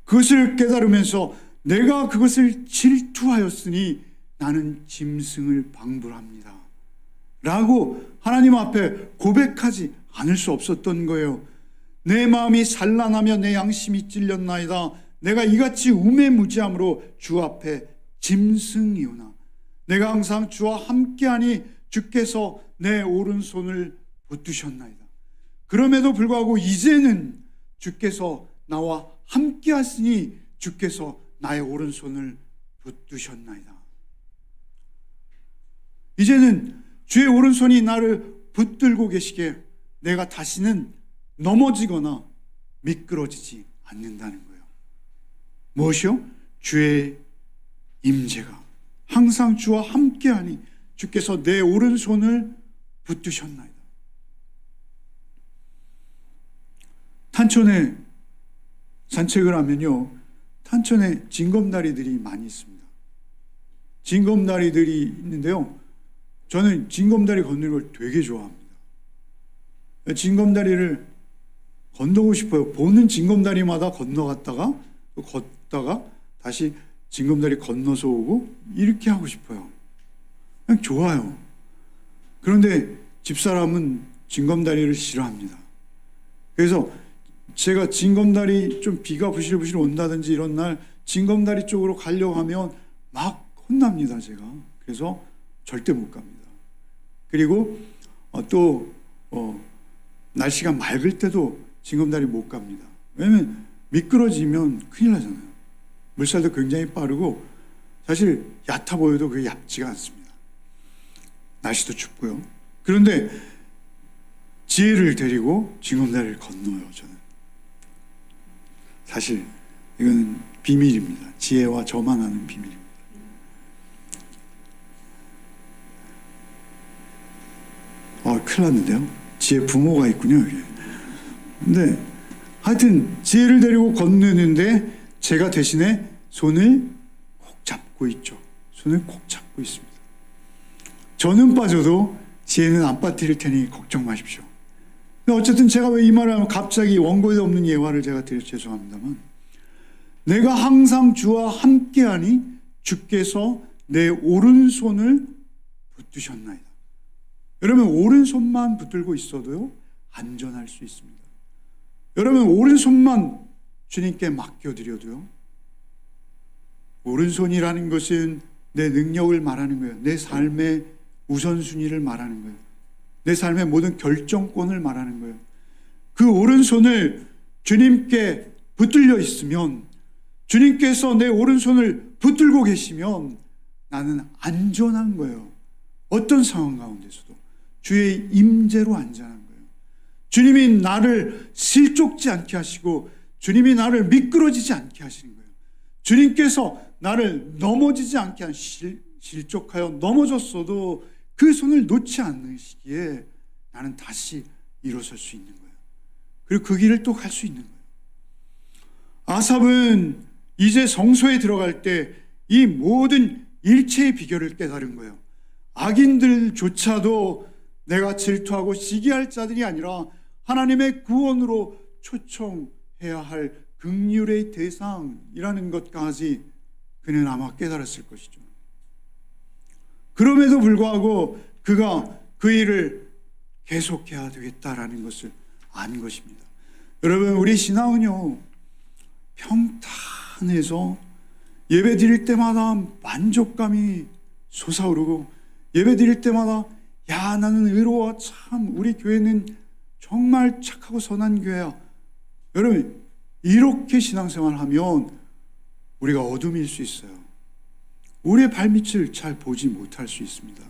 그것을 깨달으면서 내가 그것을 질투하였으니 나는 짐승을 방불합니다 라고 하나님 앞에 고백하지 않을 수 없었던 거예요. 내 마음이 산란하며 내 양심이 찔렸나이다. 내가 이같이 우매무지함으로 주 앞에 짐승이오나 내가 항상 주와 함께하니 주께서 내 오른손을 붙드셨나이다. 그럼에도 불구하고 이제는 주께서 나와 함께하시니 주께서 나의 오른손을 붙드셨나이다. 이제는 주의 오른손이 나를 붙들고 계시게 내가 다시는 넘어지거나 미끄러지지 않는다는 거예요. 무엇이요? 주의 임재가 항상 주와 함께하니 주께서 내 오른손을 붙드셨나이다. 탄천에 산책을 하면요, 탄천에 징검다리들이 많이 있습니다. 징검다리들이 있는데요, 저는 징검다리 건너는 걸 되게 좋아합니다. 징검다리를 건너고 싶어요. 보는 징검다리마다 건너갔다가 또 걷다가 다시 징검다리 건너서 오고 이렇게 하고 싶어요. 그냥 좋아요. 그런데 집사람은 징검다리를 싫어합니다. 그래서 제가 징검다리 좀 비가 부실부실 온다든지 이런 날 징검다리 쪽으로 가려고 하면 막 혼납니다, 제가. 그래서 절대 못 갑니다. 그리고 또 날씨가 맑을 때도 징검다리 못 갑니다. 왜냐면 미끄러지면 큰일 나잖아요. 물살도 굉장히 빠르고 사실 얕아 보여도 그게 얕지가 않습니다. 날씨도 춥고요. 그런데 지혜를 데리고 징검다리를 건너요, 저는. 사실 이거는 비밀입니다. 지혜와 저만 아는 비밀입니다. 큰일 났는데요. 지혜 부모가 있군요, 여기. 근데 하여튼 지혜를 데리고 건너는데 제가 대신에 손을 콕 잡고 있죠. 손을 콕 잡고 있습니다. 저는 빠져도 지혜는 안 빠뜨릴 테니 걱정 마십시오. 어쨌든 제가 왜 이 말을 하면 갑자기 원고에도 없는 예화를 제가 드려 죄송합니다만, 내가 항상 주와 함께하니 주께서 내 오른손을 붙드셨나이다. 여러분, 오른손만 붙들고 있어도요 안전할 수 있습니다. 여러분, 오른손만 주님께 맡겨드려도요, 오른손이라는 것은 내 능력을 말하는 거예요. 내 삶의 우선순위를 말하는 거예요. 내 삶의 모든 결정권을 말하는 거예요. 그 오른손을 주님께 붙들려 있으면, 주님께서 내 오른손을 붙들고 계시면 나는 안전한 거예요. 어떤 상황 가운데서도 주의 임재로 안전한 거예요. 주님이 나를 실족지 않게 하시고 주님이 나를 미끄러지지 않게 하시는 거예요. 주님께서 나를 넘어지지 않게 실족하여 넘어졌어도 그 손을 놓지 않으시기에 나는 다시 일어설 수 있는 거예요. 그리고 그 길을 또 갈 수 있는 거예요. 아삽은 이제 성소에 들어갈 때 이 모든 일체의 비결을 깨달은 거예요. 악인들조차도 내가 질투하고 시기할 자들이 아니라 하나님의 구원으로 초청해야 할 긍휼의 대상이라는 것까지 그는 아마 깨달았을 것이죠. 그럼에도 불구하고 그가 그 일을 계속해야 되겠다라는 것을 안 것입니다. 여러분, 우리 신앙은요, 평탄해서 예배 드릴 때마다 만족감이 솟아오르고, 예배 드릴 때마다 야, 나는 의로워, 참 우리 교회는 정말 착하고 선한 교회야. 여러분, 이렇게 신앙생활하면 우리가 어둠일 수 있어요. 우리의 발밑을 잘 보지 못할 수 있습니다.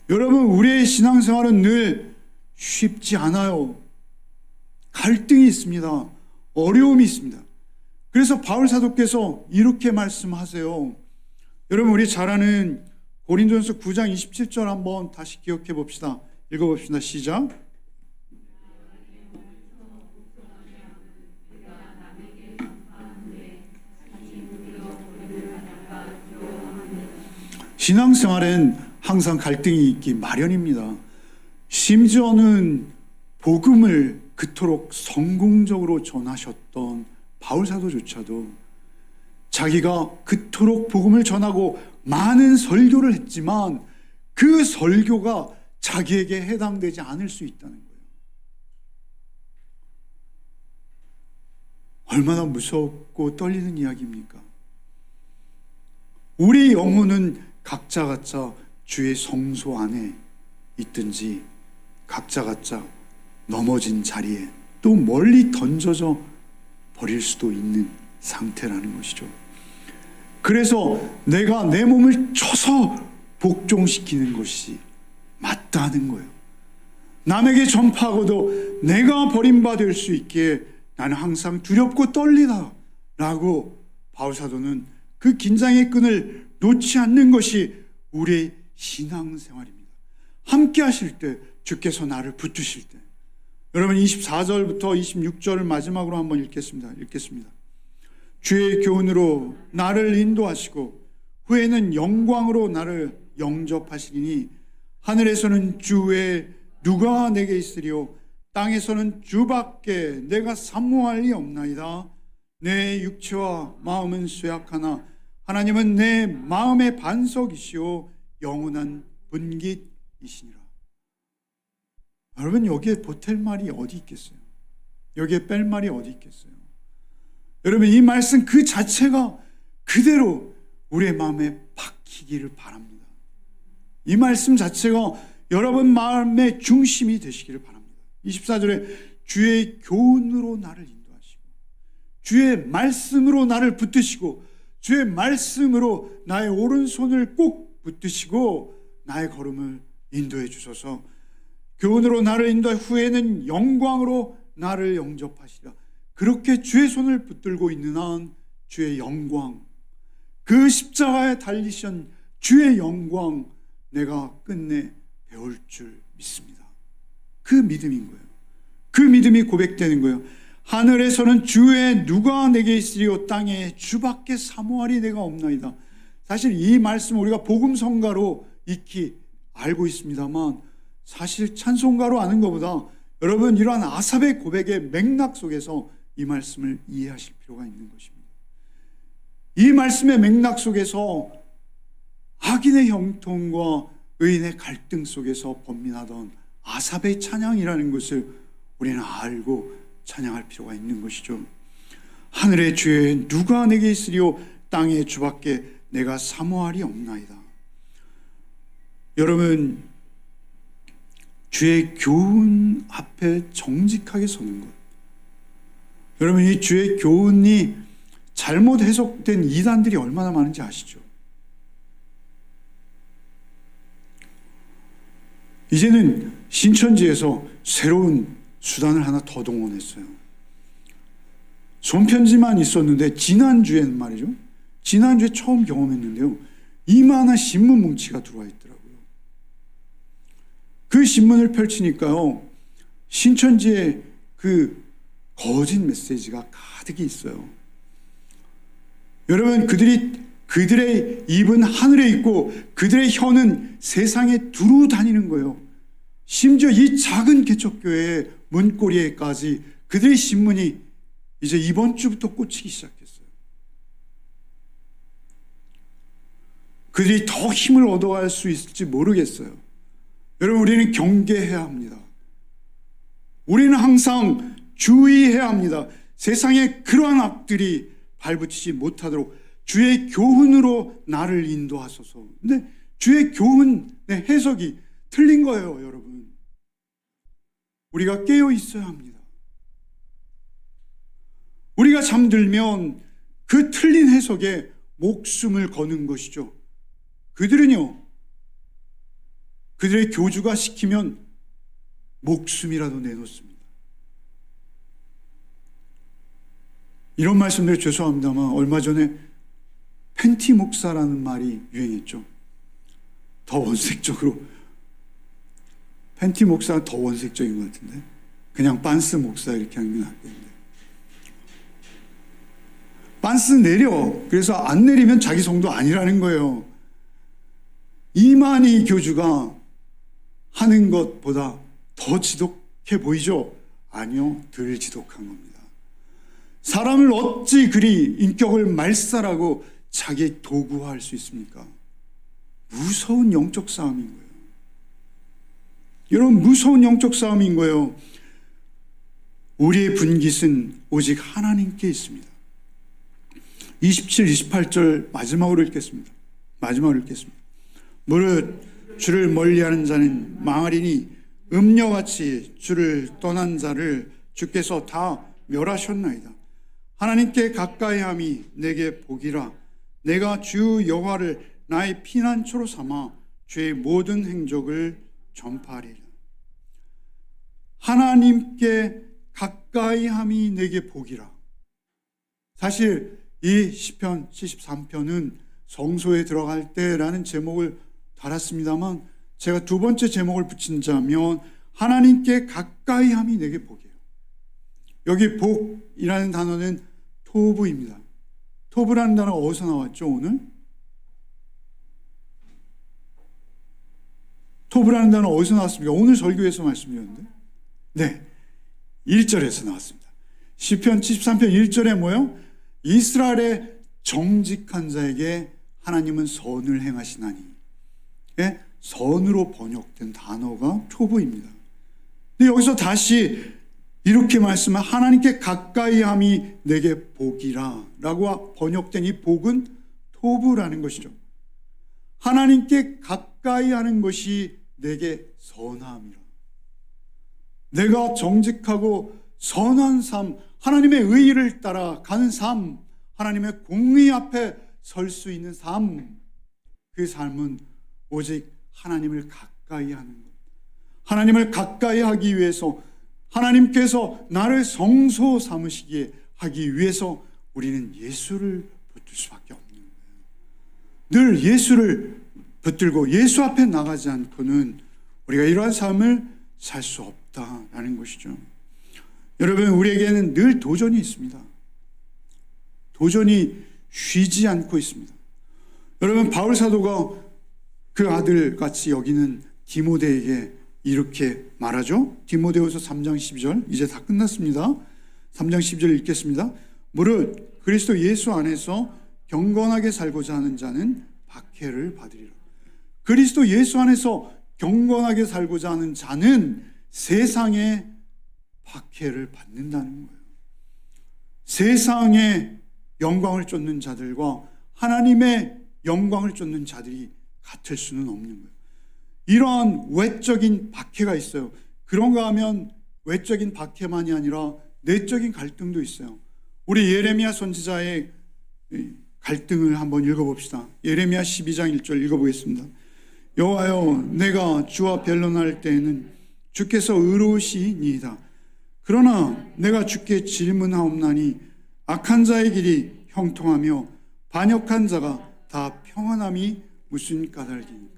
여러분, 우리의 신앙생활은 늘 쉽지 않아요. 갈등이 있습니다. 어려움이 있습니다. 그래서 바울 사도께서 이렇게 말씀하세요. 여러분, 우리 잘 아는 고린도전서 9장 27절 한번 다시 기억해 봅시다. 읽어봅시다. 시작. 신앙생활엔 항상 갈등이 있기 마련입니다. 심지어는 복음을 그토록 성공적으로 전하셨던 바울 사도조차도 자기가 그토록 복음을 전하고 많은 설교를 했지만 그 설교가 자기에게 해당되지 않을 수 있다는 거예요. 얼마나 무섭고 떨리는 이야기입니까? 우리 영혼은 각자 주의 성소 안에 있든지 각자 넘어진 자리에 또 멀리 던져져 버릴 수도 있는 상태라는 것이죠. 그래서 내가 내 몸을 쳐서 복종시키는 것이 맞다는 거예요. 남에게 전파하고도 내가 버림받을 수 있기에 나는 항상 두렵고 떨리다 라고 바울 사도는 그 긴장의 끈을 놓지 않는 것이 우리의 신앙생활입니다. 함께 하실 때, 주께서 나를 붙드실 때. 여러분, 24절부터 26절을 마지막으로 한번 읽겠습니다. 주의 교훈으로 나를 인도하시고 후에는 영광으로 나를 영접하시리니 하늘에서는 주 외에 누가 내게 있으리요 땅에서는 주밖에 내가 사모할 리 없나이다. 내 육체와 마음은 쇠약하나 하나님은 내 마음의 반석이시오 영원한 분깃이시니라. 여러분, 여기에 보탤 말이 어디 있겠어요? 여기에 뺄 말이 어디 있겠어요? 여러분, 이 말씀 그 자체가 그대로 우리의 마음에 박히기를 바랍니다. 이 말씀 자체가 여러분 마음의 중심이 되시기를 바랍니다. 24절에 주의 교훈으로 나를 인도하시고 주의 말씀으로 나를 붙드시고 주의 말씀으로 나의 오른손을 꼭 붙드시고 나의 걸음을 인도해 주소서. 교훈으로 나를 인도해 후에는 영광으로 나를 영접하시라. 그렇게 주의 손을 붙들고 있는 한 주의 영광, 그 십자가에 달리신 주의 영광 내가 끝내 배울 줄 믿습니다. 그 믿음인 거예요. 그 믿음이 고백되는 거예요. 하늘에서는 주의 누가 내게 있으리요 땅에 주밖에 사모하리 내가 없나이다. 사실 이 말씀 우리가 복음성가로 익히 알고 있습니다만 사실 찬송가로 아는 것보다 여러분 이러한 아삽의 고백의 맥락 속에서 이 말씀을 이해하실 필요가 있는 것입니다. 이 말씀의 맥락 속에서 악인의 형통과 의인의 갈등 속에서 번민하던 아삽의 찬양이라는 것을 우리는 알고 찬양할 필요가 있는 것이죠. 하늘의 주에 누가 내게 있으리요 땅의 주밖에 내가 사모할이 없나이다. 여러분, 주의 교훈 앞에 정직하게 서는 것. 여러분, 이 주의 교훈이 잘못 해석된 이단들이 얼마나 많은지 아시죠? 이제는 신천지에서 새로운 수단을 하나 더 동원했어요. 손편지만 있었는데 지난주에는 말이죠. 지난주에 처음 경험했는데요. 이만한 신문 뭉치가 들어와 있더라고요. 그 신문을 펼치니까요. 신천지의 그 거짓 메시지가 가득히 있어요. 여러분, 그들의 입은 하늘에 있고 그들의 혀는 세상에 두루 다니는 거예요. 심지어 이 작은 개척교회의 문고리에까지 그들의 신문이 이제 이번 주부터 꽂히기 시작했어요. 그들이 더 힘을 얻어갈 수 있을지 모르겠어요. 여러분, 우리는 경계해야 합니다. 우리는 항상 주의해야 합니다. 세상에 그러한 악들이 발붙이지 못하도록 주의 교훈으로 나를 인도하소서. 근데 주의 교훈의 해석이 틀린 거예요, 여러분. 우리가 깨어 있어야 합니다. 우리가 잠들면 그 틀린 해석에 목숨을 거는 것이죠. 그들은요, 그들의 교주가 시키면 목숨이라도 내놓습니다. 이런 말씀드려 죄송합니다만 얼마 전에 팬티 목사라는 말이 유행했죠. 더 원색적으로. 팬티 목사는 더 원색적인 것 같은데 그냥 빤스 목사 이렇게 하는 게 낫겠는데. 빤스 내려. 그래서 안 내리면 자기 성도 아니라는 거예요. 이만희 교주가 하는 것보다 더 지독해 보이죠? 아니요, 덜 지독한 겁니다. 사람을 어찌 그리 인격을 말살하고 자기 도구화할 수 있습니까? 무서운 영적 싸움인 거예요. 여러분, 무서운 영적 싸움인 거예요. 우리의 분깃은 오직 하나님께 있습니다. 27, 28절 마지막으로 읽겠습니다. 무릇 주를 멀리하는 자는 망하리니 음녀같이 주를 떠난 자를 주께서 다 멸하셨나이다. 하나님께 가까이함이 내게 복이라. 내가 주 여호와를 나의 피난처로 삼아 주의 모든 행적을 전파하리라. 하나님께 가까이함이 내게 복이라. 사실 이 시편 73편은 성소에 들어갈 때라는 제목을 달았습니다만 제가 두 번째 제목을 붙인다면 하나님께 가까이함이 내게 복이에요. 여기 복이라는 단어는 토부입니다. 토부라는 단어가 어디서 나왔죠, 오늘? 토부라는 단어 어디서 나왔습니까? 오늘 설교에서 말씀드렸는데. 네, 1절에서 나왔습니다. 시편 73편 1절에 뭐요? 이스라엘의 정직한 자에게 하나님은 선을 행하시나니. 예? 선으로 번역된 단어가 표부입니다. 근데 여기서 다시 이렇게 말씀을 하나님께 가까이함이 내게 복이라 라고 번역된 이 복은 토부라는 것이죠. 하나님께 가까이 하는 것이 내게 선함이라. 내가 정직하고 선한 삶, 하나님의 의의를 따라 가는 삶, 하나님의 공의 앞에 설 수 있는 삶, 그 삶은 오직 하나님을 가까이 하는 것. 하나님을 가까이 하기 위해서, 하나님께서 나를 성소 삼으시기에 하기 위해서 우리는 예수를 붙들 수밖에 없는 거예요. 늘 예수를 붙들고 예수 앞에 나가지 않고는 우리가 이러한 삶을 살 수 없다라는 것이죠. 여러분, 우리에게는 늘 도전이 있습니다. 도전이 쉬지 않고 있습니다. 여러분, 바울 사도가 그 아들 같이 여기는 디모데에게 이렇게 말하죠. 디모데후서 3장 12절, 이제 다 끝났습니다. 3장 12절 읽겠습니다. 무릇 그리스도 예수 안에서 경건하게 살고자 하는 자는 박해를 받으리라. 그리스도 예수 안에서 경건하게 살고자 하는 자는 세상에 박해를 받는다는 거예요. 세상의 영광을 쫓는 자들과 하나님의 영광을 쫓는 자들이 같을 수는 없는 거예요. 이러한 외적인 박해가 있어요. 그런가 하면 외적인 박해만이 아니라 내적인 갈등도 있어요. 우리 예레미야 선지자의 갈등을 한번 읽어봅시다. 예레미야 12장 1절 읽어보겠습니다. 여호와여, 내가 주와 변론할 때에는 주께서 의로우시니이다. 그러나 내가 주께 질문하옵나니 악한 자의 길이 형통하며 반역한 자가 다 평안함이 무슨 까닭이니까.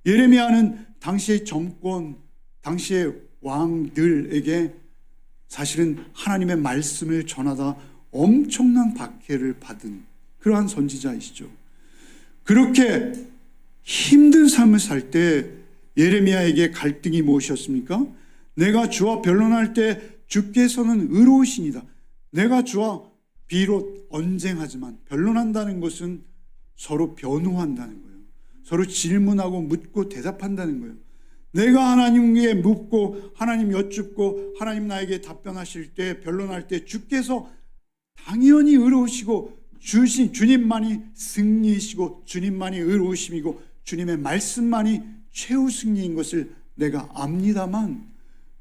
예레미야는 당시의 정권, 당시의 왕들에게 사실은 하나님의 말씀을 전하다 엄청난 박해를 받은 그러한 선지자이시죠. 그렇게 힘든 삶을 살 때 예레미야에게 갈등이 무엇이었습니까? 내가 주와 변론할 때 주께서는 의로우시니다. 내가 주와 비록 언쟁하지만, 변론한다는 것은 서로 변호한다는 거예요. 서로 질문하고 묻고 대답한다는 거예요. 내가 하나님께 묻고 하나님 여쭙고 하나님 나에게 답변하실 때, 변론할 때 주께서 당연히 의로우시고 주님만이 승리이시고 주님만이 의로우심이고 주님의 말씀만이 최후 승리인 것을 내가 압니다만,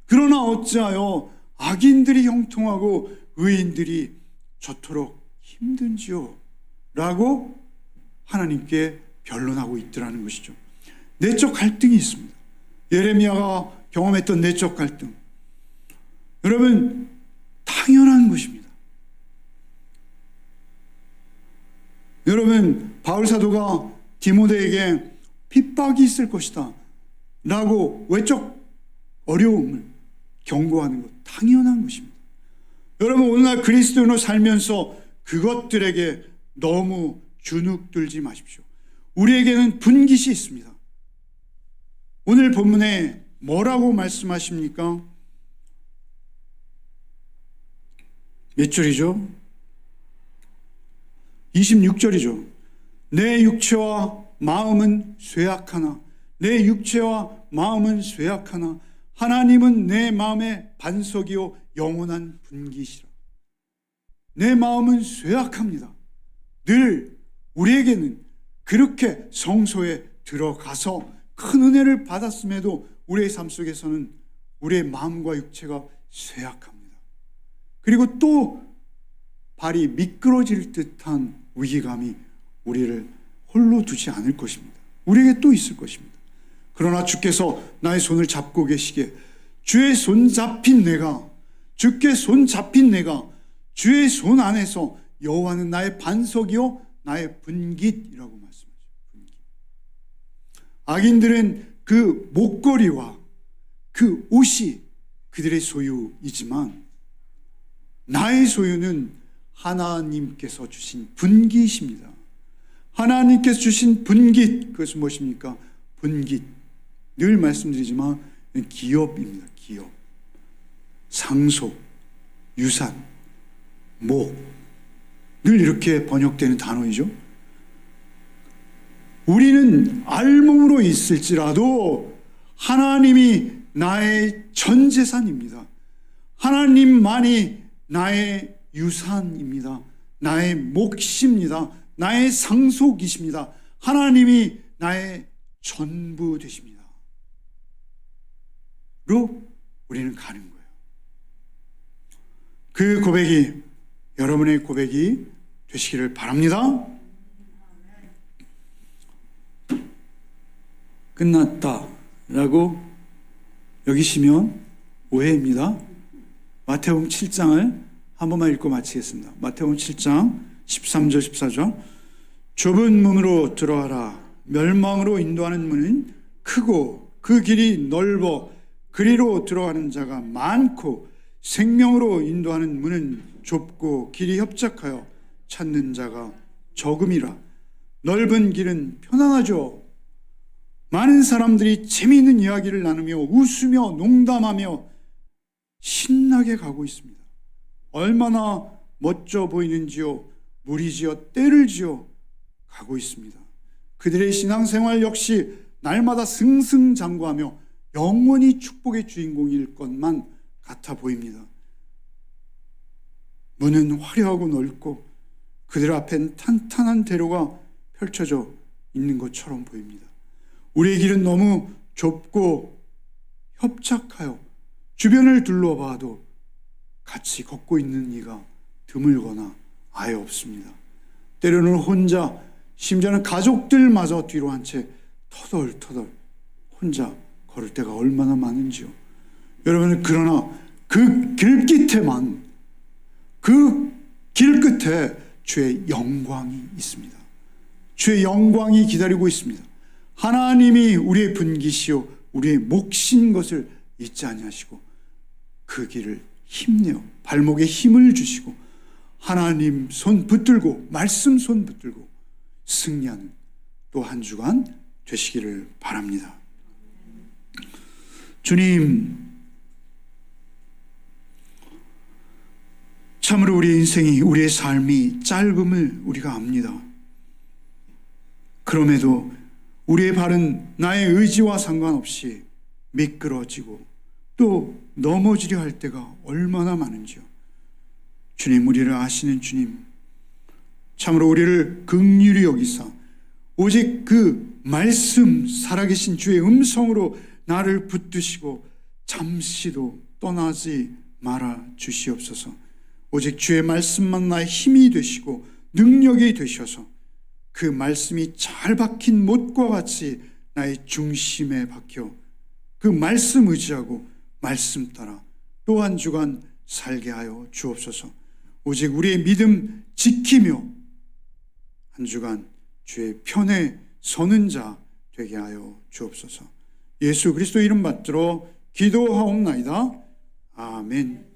그러나 어찌하여 악인들이 형통하고 의인들이 저토록 힘든지요? 라고 하나님께 변론하고 있더라는 것이죠. 내적 갈등이 있습니다. 예레미야가 경험했던 내적 갈등, 여러분, 당연한 것입니다. 여러분, 바울 사도가 디모데에게 핍박이 있을 것이다 라고 외적 어려움을 경고하는 것, 당연한 것입니다. 여러분, 오늘날 그리스도인으로 살면서 그것들에게 너무 주눅들지 마십시오. 우리에게는 분깃이 있습니다. 오늘 본문에 뭐라고 말씀하십니까? 몇 절이죠? 26절이죠. 내 육체와 마음은 쇠약하나, 내 육체와 마음은 쇠약하나 하나님은 내 마음의 반석이요 영원한 분깃이라. 내 마음은 쇠약합니다. 늘 우리에게는 그렇게 성소에 들어가서 큰 은혜를 받았음에도 우리의 삶 속에서는 우리의 마음과 육체가 쇠약합니다. 그리고 또 발이 미끄러질 듯한 위기감이 우리를 홀로 두지 않을 것입니다. 우리에게 또 있을 것입니다. 그러나 주께서 나의 손을 잡고 계시기에, 주의 손 잡힌 내가, 주께 손 잡힌 내가 주의 손 안에서 여호와는 나의 반석이요 나의 분깃이라고 말씀하죠. 분깃. 악인들은 그 목걸이와 그 옷이 그들의 소유이지만 나의 소유는 하나님께서 주신 분깃입니다. 하나님께서 주신 분깃, 그것은 무엇입니까? 분깃. 늘 말씀드리지만 기업입니다. 기업. 상속, 유산, 목, 늘 이렇게 번역되는 단어이죠. 우리는 알몸으로 있을지라도 하나님이 나의 전 재산입니다. 하나님만이 나의 유산입니다. 나의 몫입니다. 나의 상속이십니다. 하나님이 나의 전부 되십니다. 로 우리는 가는 거예요. 그 고백이 여러분의 고백이 되시기를 바랍니다. 끝났다라고 여기시면 오해입니다. 마태복음 7장을 한 번만 읽고 마치겠습니다. 마태복음 7장 13절 14절 좁은 문으로 들어와라. 멸망으로 인도하는 문은 크고 그 길이 넓어 그리로 들어가는 자가 많고 생명으로 인도하는 문은 좁고 길이 협착하여 찾는 자가 적음이라. 넓은 길은 편안하죠. 많은 사람들이 재미있는 이야기를 나누며 웃으며 농담하며 신나게 가고 있습니다. 얼마나 멋져 보이는지요. 무리지어 때를 지어 가고 있습니다. 그들의 신앙생활 역시 날마다 승승장구하며 영원히 축복의 주인공일 것만 같아 보입니다. 문은 화려하고 넓고 그들 앞엔 탄탄한 대로가 펼쳐져 있는 것처럼 보입니다. 우리의 길은 너무 좁고 협착하여 주변을 둘러봐도 같이 걷고 있는 이가 드물거나 아예 없습니다. 때로는 혼자, 심지어는 가족들마저 뒤로 한 채 터덜터덜 혼자 걸을 때가 얼마나 많은지요. 여러분, 그러나 그 길깃에만, 그 길 끝에 주의 영광이 있습니다. 주의 영광이 기다리고 있습니다. 하나님이 우리의 분기시요 우리의 몫인 것을 잊지 아니하시고 그 길을 힘내어 발목에 힘을 주시고 하나님 손 붙들고 말씀 손 붙들고 승리하는 또 한 주간 되시기를 바랍니다. 주님, 참으로 우리의 인생이, 우리의 삶이 짧음을 우리가 압니다. 그럼에도 우리의 발은 나의 의지와 상관없이 미끄러지고 또 넘어지려 할 때가 얼마나 많은지요. 주님, 우리를 아시는 주님, 참으로 우리를 긍휼히 여기사 오직 그 말씀, 살아계신 주의 음성으로 나를 붙드시고 잠시도 떠나지 말아 주시옵소서. 오직 주의 말씀만 나의 힘이 되시고 능력이 되셔서 그 말씀이 잘 박힌 못과 같이 나의 중심에 박혀 그 말씀 의지하고 말씀 따라 또 한 주간 살게 하여 주옵소서. 오직 우리의 믿음 지키며 한 주간 주의 편에 서는 자 되게 하여 주옵소서. 예수 그리스도 이름 받들어 기도하옵나이다. 아멘.